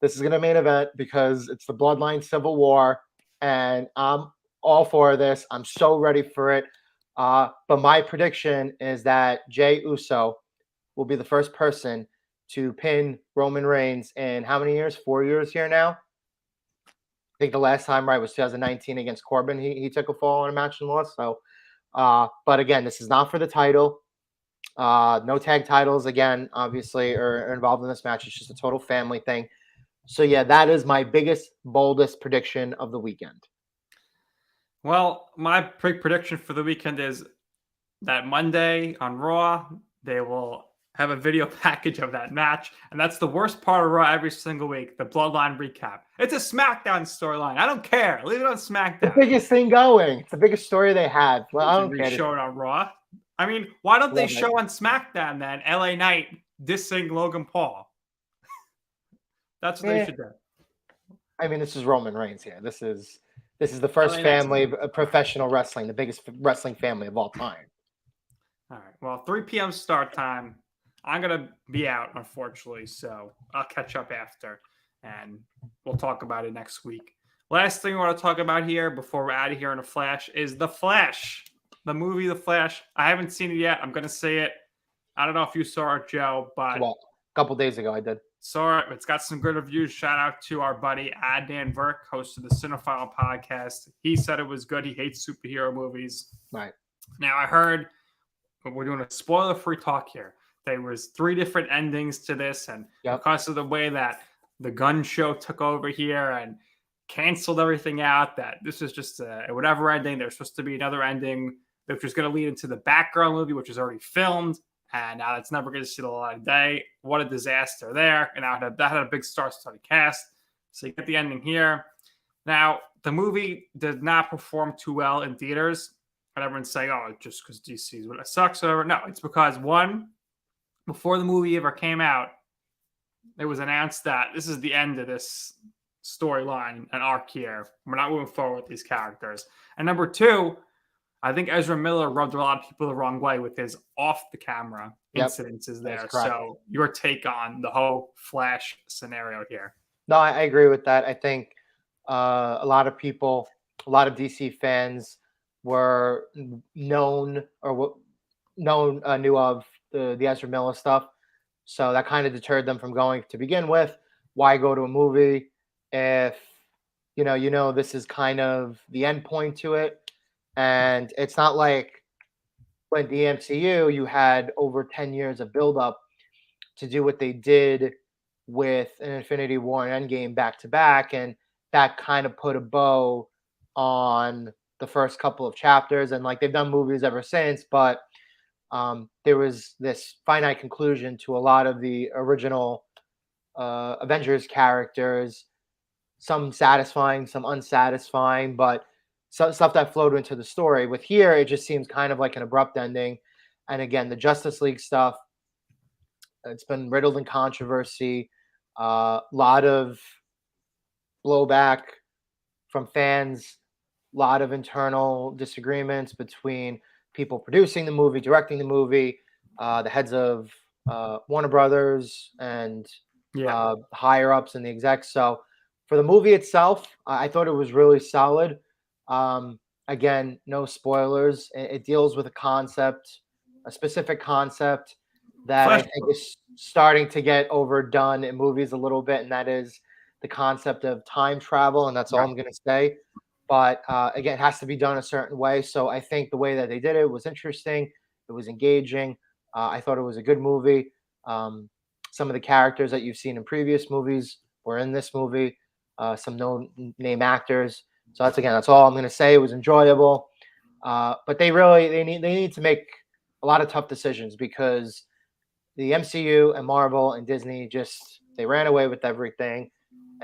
This is going to main event because it's the Bloodline Civil War, and I'm all for this. I'm so ready for it. But my prediction is that Jey Uso will be the first person to pin Roman Reigns in how many years? 4 years here now. I think the last time, right, was 2019 against Corbin. He took a fall in a match and lost. So, but again, this is not for the title. No tag titles, again, obviously, are involved in this match. It's just a total family thing. So, yeah, that is my biggest, boldest prediction of the weekend. Well, my big prediction for the weekend is that Monday on Raw, they will have a video package of that match. And that's the worst part of Raw every single week, the Bloodline recap. It's a SmackDown storyline. I don't care. Leave it on SmackDown. The biggest thing going. It's the biggest story they had. Well, I don't care. Show it on Raw. I mean, why don't they show on SmackDown then LA Knight dissing Logan Paul? That's what they should do. I mean, this is Roman Reigns here. This is the first family of professional wrestling, the biggest wrestling family of all time. All right. Well, 3 p.m. start time. I'm going to be out, unfortunately, so I'll catch up after, and we'll talk about it next week. Last thing I want to talk about here before we're out of here in a flash is The Flash, the movie The Flash. I haven't seen it yet. I'm going to say it. I don't know if you saw it, Joe, but a couple days ago I did. Saw it. It's got some good reviews. Shout out to our buddy Adnan Verk, host of the Cinephile podcast. He said it was good. He hates superhero movies. Right. Now, I heard we're doing a spoiler-free talk here. There was 3 different endings to this, and because of the way that the gun show took over here and canceled everything out, that this was just a whatever ending. There's supposed to be another ending, which was going to lead into the Batgirl movie, which is already filmed, and now it's never going to see the light of day. What a disaster there. And now that had a big star-studded cast. So you get the ending here. Now, the movie did not perform too well in theaters. And everyone's saying, oh, just because DC is what sucks or whatever. No, it's because, one, before the movie ever came out, it was announced that this is the end of this storyline and arc here. We're not moving forward with these characters. And number 2, I think Ezra Miller rubbed a lot of people the wrong way with his off-the-camera incidences there. So your take on the whole Flash scenario here? No, I agree with that. I think a lot of people, a lot of DC fans were knew of the Ezra Miller stuff. So that kind of deterred them from going to begin with. Why go to a movie if you know this is kind of the end point to it? And it's not like when the MCU, you had over 10 years of buildup to do what they did with an Infinity War and Endgame back to back. And that kind of put a bow on the first couple of chapters. And like they've done movies ever since, but there was this finite conclusion to a lot of the original Avengers characters, some satisfying, some unsatisfying, but stuff that flowed into the story. With here, it just seems kind of like an abrupt ending. And again, the Justice League stuff, it's been riddled in controversy, a lot of blowback from fans, a lot of internal disagreements between people producing the movie, directing the movie, the heads of Warner Brothers and higher ups and the execs. So for the movie itself, I thought it was really solid. Again, no spoilers. It deals with a specific concept that I think is starting to get overdone in movies a little bit, and that is the concept of time travel, and that's all I'm going to say. But again, it has to be done a certain way. So I think the way that they did it was interesting. It was engaging. I thought it was a good movie. Some of the characters that you've seen in previous movies were in this movie. Some no-name actors. So that's all I'm going to say. It was enjoyable. But they need to make a lot of tough decisions because the MCU and Marvel and Disney they ran away with everything.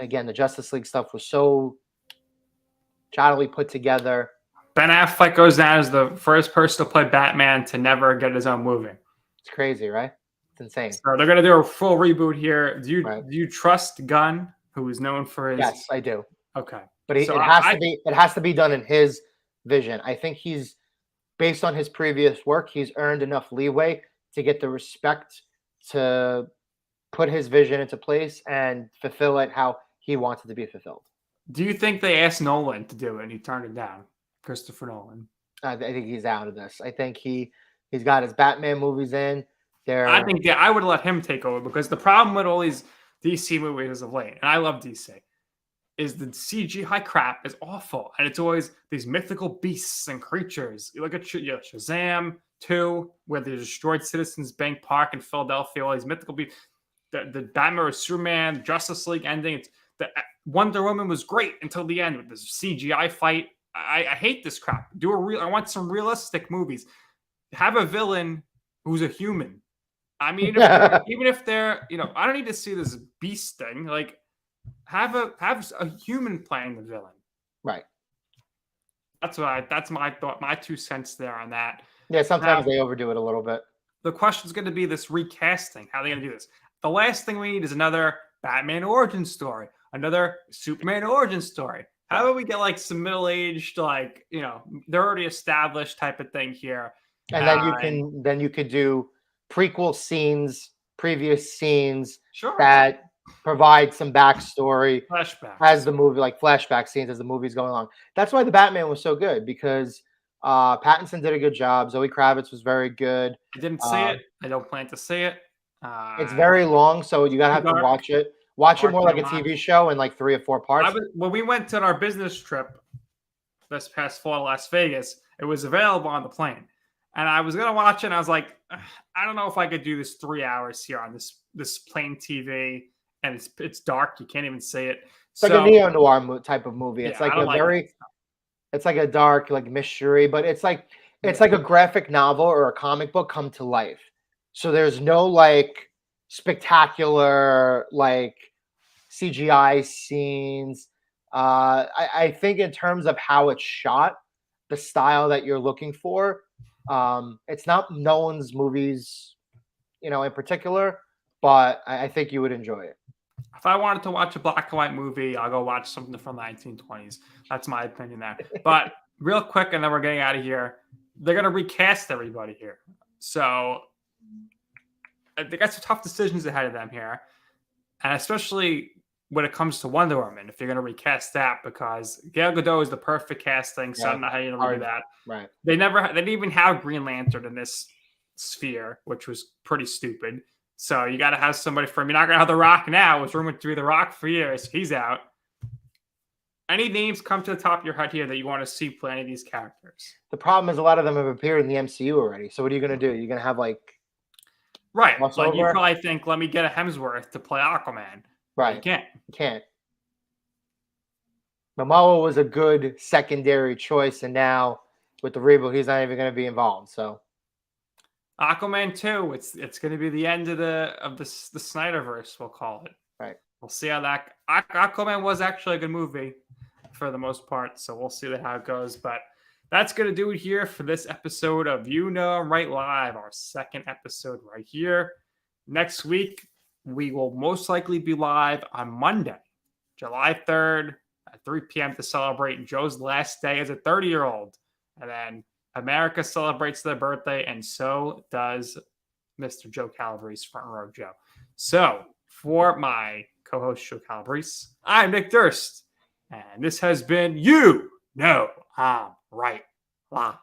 again, the Justice League stuff was so shoddily put together. Ben Affleck goes down as the first person to play Batman to never get his own movie. It's crazy, right? It's insane. So they're gonna do a full reboot here. Do Right. you trust Gunn, who is known for his? Yes, I do. Okay, But So it has to be done in his vision. I think he's, based on his previous work, he's earned enough leeway to get the respect to put his vision into place and fulfill it how he wants it to be fulfilled. Do you think they asked Nolan to do it and he turned it down? Christopher Nolan. I think he's out of this. I think he's got his Batman movies in. I think I would let him take over, because the problem with all these DC movies as of late, and I love DC, is the CGI crap is awful, and it's always these mythical beasts and creatures. You look at Shazam 2, where they destroyed Citizens Bank Park in Philadelphia. All these mythical beasts. The Batman or Superman, Justice League ending. The Wonder Woman was great until the end with this CGI fight. I hate this crap. I want some realistic movies. Have a villain who's a human. I mean, even if they're, I don't need to see this beast thing. Like, have a human playing the villain. Right. That's my thought, my 2 cents there on that. Yeah, sometimes they overdo it a little bit. The question's going to be this recasting. How are they going to do this? The last thing we need is another Batman origin story, another Superman origin story. How about we get like some middle-aged, like, they're already established type of thing here. And then you could do prequel scenes, previous scenes that provide some backstory flashback as the movie, like flashback scenes as the movie's going along. That's why the Batman was so good, because Pattinson did a good job. Zoe Kravitz was very good. I didn't see it. I don't plan to see it. It's very long, so you gotta have to watch it. Watch it more like a TV show in like 3 or 4 parts. When we went on our business trip this past fall to Las Vegas, it was available on the plane. And I was gonna watch it, and I was like, I don't know if I could do this 3 hours here on this plain TV, and it's dark. You can't even see it. It's like a neo-noir type of movie. It's like it's like a dark, like mystery, but it's like a graphic novel or a comic book come to life. So there's no like spectacular like CGI scenes. I think in terms of how it's shot, the style that you're looking for, it's not Nolan's movies, in particular, but I think you would enjoy it. If I wanted to watch a black and white movie, I'll go watch something from the 1920s. That's my opinion there. But real quick, and then we're getting out of here. They're going to recast everybody here. So they got some tough decisions ahead of them here. And especially when it comes to Wonder Woman, if you're going to recast that, because Gal Gadot is the perfect casting. So I don't know how you're going to do that. Right. They didn't even have Green Lantern in this sphere, which was pretty stupid. So you got to have somebody from. You're not going to have The Rock now. It was rumored to be The Rock for years. He's out. Any names come to the top of your head here that you want to see play any of these characters? The problem is a lot of them have appeared in the MCU already. So what are you going to do? You're going to have like right. Like you probably think, let me get a Hemsworth to play Aquaman. Right. You can't. Momoa was a good secondary choice, and now with the reboot, he's not even going to be involved. So. Aquaman 2, it's going to be the end of the Snyderverse, we'll call it. Right. We'll see how that Aquaman was actually a good movie for the most part, so we'll see how it goes. But that's going to do it here for this episode of I'm Right Live, our second episode right here. Next week, we will most likely be live on Monday, July 3rd at 3 p.m. to celebrate Joe's last day as a 30-year-old. And then America celebrates their birthday, and so does Mr. Joe Calabrese, Front Row Joe. So, for my co-host, Joe Calabrese, I'm Nick Durst, and this has been I'm Right Live.